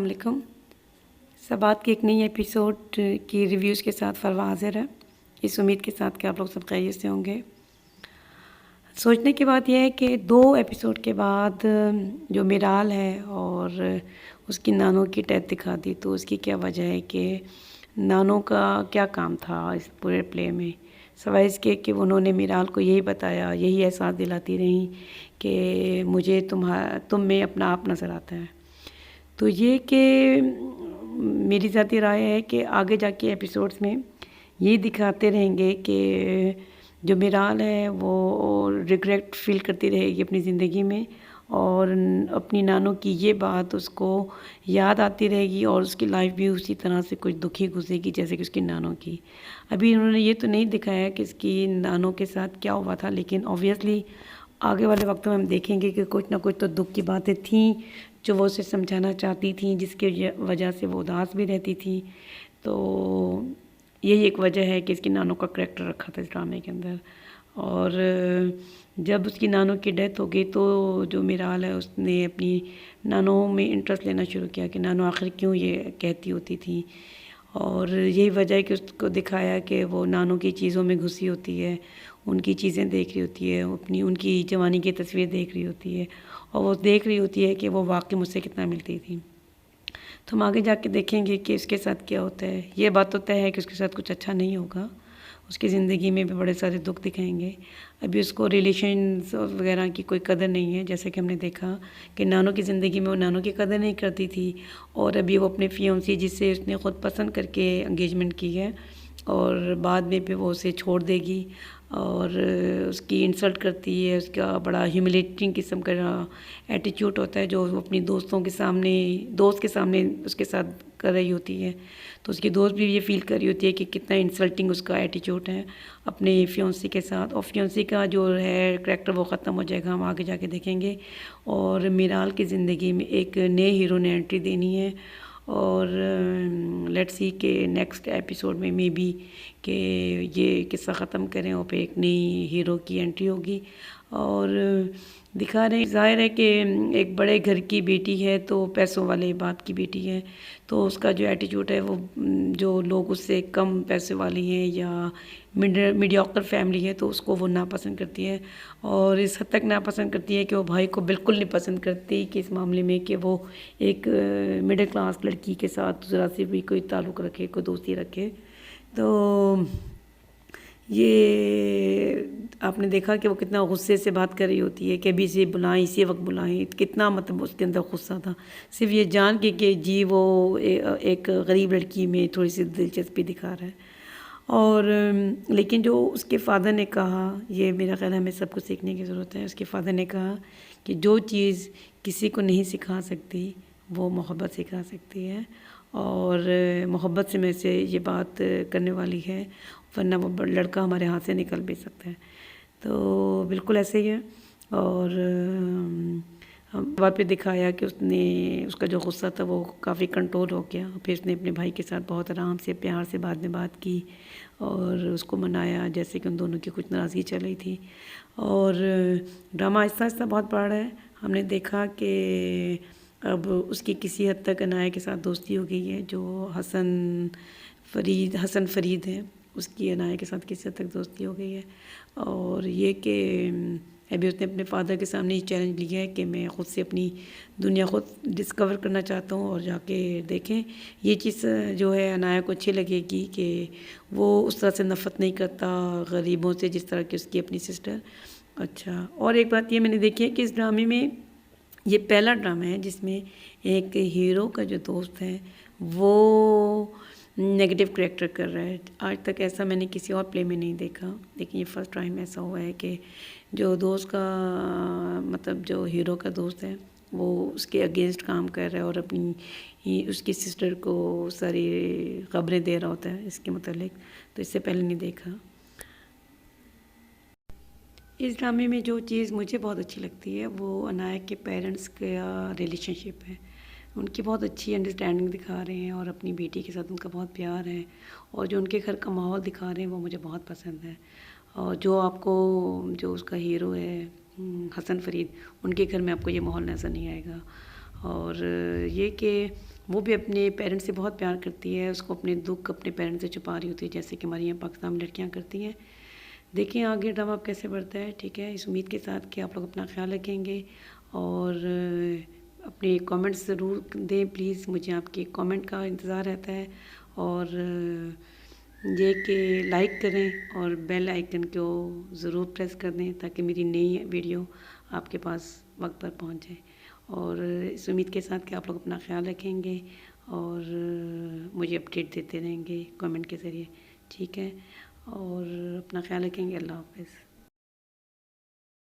السلام علیکم۔ سبات کے ایک نئی ایپیسوڈ کی ریویوز کے ساتھ فروا حاضر ہے، اس امید کے ساتھ کہ آپ لوگ سب خیریت سے ہوں گے۔ سوچنے کی بات یہ ہے کہ 2 ایپیسوڈ کے بعد جو میرال ہے اور اس کی نانو کی ڈیتھ دکھا دی، تو اس کی کیا وجہ ہے کہ نانو کا کیا کام تھا اس پورے پلے میں، سوائے اس کے کہ انہوں نے میرال کو یہی بتایا، یہی احساس دلاتی رہیں کہ مجھے تم میں اپنا آپ نظر آتا ہے۔ تو یہ کہ میری ذاتی رائے ہے کہ آگے جا کے ایپیسوڈز میں یہ دکھاتے رہیں گے کہ جو میرال ہے وہ ریگریٹ فیل کرتی رہے گی اپنی زندگی میں، اور اپنی نانو کی یہ بات اس کو یاد آتی رہے گی، اور اس کی لائف بھی اسی طرح سے کچھ دکھی گزرے گی جیسے کہ اس کی نانو کی۔ ابھی انہوں نے یہ تو نہیں دکھایا کہ اس کی نانو کے ساتھ کیا ہوا تھا، لیکن اوبویسلی آگے والے وقتوں میں ہم دیکھیں گے کہ کچھ نہ کچھ تو دکھ کی باتیں تھیں جو وہ اسے سمجھانا چاہتی تھیں، جس کی وجہ سے وہ اداس بھی رہتی تھی۔ تو یہی ایک وجہ ہے کہ اس کی نانو کا کریکٹر رکھا تھا اس ڈرامے کے اندر۔ اور جب اس کی نانو کی ڈیتھ ہو گئی تو جو میرال ہے اس نے اپنی نانو میں انٹرسٹ لینا شروع کیا کہ نانو آخر کیوں یہ کہتی ہوتی تھی، اور یہی وجہ ہے کہ اس کو دکھایا کہ وہ نانو کی چیزوں میں گھسی ہوتی ہے، ان کی چیزیں دیکھ رہی ہوتی ہے، ان کی جوانی کی تصویر دیکھ رہی ہوتی ہے، اور وہ دیکھ رہی ہوتی ہے کہ وہ واقعی مجھ سے کتنا ملتی تھی۔ تو ہم آگے جا کے دیکھیں گے کہ اس کے ساتھ کیا ہوتا ہے۔ یہ بات تو طے ہے کہ اس کے ساتھ کچھ اچھا نہیں ہوگا، اس کی زندگی میں بھی بڑے سارے دکھ دکھائیں گے۔ ابھی اس کو ریلیشنز وغیرہ کی کوئی قدر نہیں ہے، جیسے کہ ہم نے دیکھا کہ نانو کی زندگی میں وہ نانو کی قدر نہیں کرتی تھی، اور ابھی وہ اپنے فیونسی جس سے اس نے خود پسند کر کے انگیجمنٹ کی ہے، اور بعد میں پھر وہ اسے چھوڑ دے گی اور اس کی انسلٹ کرتی ہے، اس کا بڑا ہیوملیٹنگ قسم کا ایٹیچیوڈ ہوتا ہے جو وہ اپنی دوست کے سامنے اس کے ساتھ کر رہی ہوتی ہے۔ تو اس کی دوست بھی یہ فیل کر رہی ہوتی ہے کہ کتنا انسلٹنگ اس کا ایٹیچیوڈ ہے اپنے فیونسی کے ساتھ، اور فیونسی کا جو ہے کریکٹر وہ ختم ہو جائے گا، ہم آگے جا کے دیکھیں گے۔ اور میرال کی زندگی میں ایک نئے ہیرو نے انٹری دینی ہے، اور لیٹس سی کہ نیکسٹ ایپیسوڈ میں بی کہ یہ قصہ ختم کریں اور پھر ایک نئی ہیرو کی انٹری ہوگی۔ اور دکھا رہے ہیں، ظاہر ہے کہ ایک بڑے گھر کی بیٹی ہے تو پیسوں والے باپ کی بیٹی ہے، تو اس کا جو ایٹیچیوڈ ہے وہ جو لوگ اس سے کم پیسے والی ہیں یا میڈیوکر فیملی ہے تو اس کو وہ ناپسند کرتی ہے، اور اس حد تک ناپسند کرتی ہے کہ وہ بھائی کو بالکل نہیں پسند کرتی کہ اس معاملے میں کہ وہ ایک مڈل کلاس لڑکی کے ساتھ ذرا سی بھی کوئی تعلق رکھے، کوئی دوستی رکھے۔ تو یہ آپ نے دیکھا کہ وہ کتنا غصے سے بات کر رہی ہوتی ہے کہ ابھی سے بلائیں، اسی وقت بلائیں، کتنا مطلب اس کے اندر غصہ تھا صرف یہ جان کے کہ جی وہ ایک غریب لڑکی میں تھوڑی سی دلچسپی دکھا رہا ہے۔ اور لیکن جو اس کے فادر نے کہا، یہ میرا خیال ہے ہمیں سب کو سیکھنے کی ضرورت ہے۔ اس کے فادر نے کہا کہ جو چیز کسی کو نہیں سکھا سکتی وہ محبت سکھا سکتی ہے، اور محبت سے میں سے یہ بات کرنے والی ہے، ورنہ وہ لڑکا ہمارے ہاتھ سے نکل بھی سکتا ہے۔ تو بالکل ایسے ہی ہے، اور بات پہ دکھایا کہ اس کا جو غصہ تھا وہ کافی کنٹرول ہو گیا، پھر اس نے اپنے بھائی کے ساتھ بہت آرام سے پیار سے بعد میں بات کی اور اس کو منایا، جیسے کہ ان دونوں کی کچھ ناراضگی چل رہی تھی۔ اور ڈرامہ آہستہ آہستہ بہت بڑھ رہا ہے۔ ہم نے دیکھا کہ اب اس کی کسی حد تک عنایہ کے ساتھ دوستی ہو گئی ہے، جو حسن فرید ہے، اس کی عنایہ کے ساتھ کسی حد تک دوستی ہو گئی ہے۔ اور یہ کہ ابھی اس نے اپنے فادر کے سامنے یہ چیلنج لیا ہے کہ میں خود سے اپنی دنیا خود ڈسکور کرنا چاہتا ہوں، اور جا کے دیکھیں یہ چیز جو ہے عنایہ کو اچھی لگے گی کہ وہ اس طرح سے نفرت نہیں کرتا غریبوں سے جس طرح کی اس کی اپنی سسٹر۔ اچھا، اور ایک بات یہ میں نے دیکھی ہے کہ اس ڈرامے میں یہ پہلا ڈرامہ ہے جس میں ایک ہیرو کا جو دوست ہے وہ نیگیٹو کریکٹر کر رہا ہے۔ آج تک ایسا میں نے کسی اور پلے میں نہیں دیکھا، لیکن یہ فرسٹ ٹائم ایسا ہوا ہے کہ جو دوست کا مطلب جو ہیرو کا دوست ہے وہ اس کے اگینسٹ کام کر رہا ہے، اور اپنی اس کی سسٹر کو ساری خبریں دے رہا ہوتا ہے اس کے متعلق، تو اس سے پہلے نہیں دیکھا۔ اس ڈرامے میں جو چیز مجھے بہت اچھی لگتی ہے وہ عنایہ کے پیرنٹس کا ریلیشن شپ ہے۔ ان کی بہت اچھی انڈرسٹینڈنگ دکھا رہے ہیں، اور اپنی بیٹی کے ساتھ ان کا بہت پیار ہے، اور جو ان کے گھر کا ماحول دکھا رہے ہیں وہ مجھے بہت پسند ہے۔ اور جو آپ کو جو اس کا ہیرو ہے حسن فرید، ان کے گھر میں آپ کو یہ ماحول نظر نہیں آئے گا۔ اور یہ کہ وہ بھی اپنے پیرنٹس سے بہت پیار کرتی ہے، اس کو اپنے دکھ اپنے پیرنٹس سے چھپا رہی ہوتی ہے، جیسے کہ ہماری یہاں پاکستان میں لڑکیاں کرتی ہیں۔ دیکھیں آگے ڈرامہ اب کیسے بڑھتا ہے، ٹھیک ہے، اس امید کے ساتھ کہ آپ لوگ اپنا خیال رکھیں گے، اور اپنے کامنٹس ضرور دیں پلیز، مجھے آپ کے کامنٹ کا انتظار رہتا ہے، اور یہ کہ لائک کریں اور بیل آئیکن کو ضرور پریس کر دیں تاکہ میری نئی ویڈیو آپ کے پاس وقت پر پہنچ جائے، اور اس امید کے ساتھ کہ آپ لوگ اپنا خیال رکھیں گے اور مجھے اپڈیٹ دیتے رہیں گے کامنٹ کے ذریعے، ٹھیک ہے، اور اپنا خیال رکھیں گے۔ اللہ حافظ۔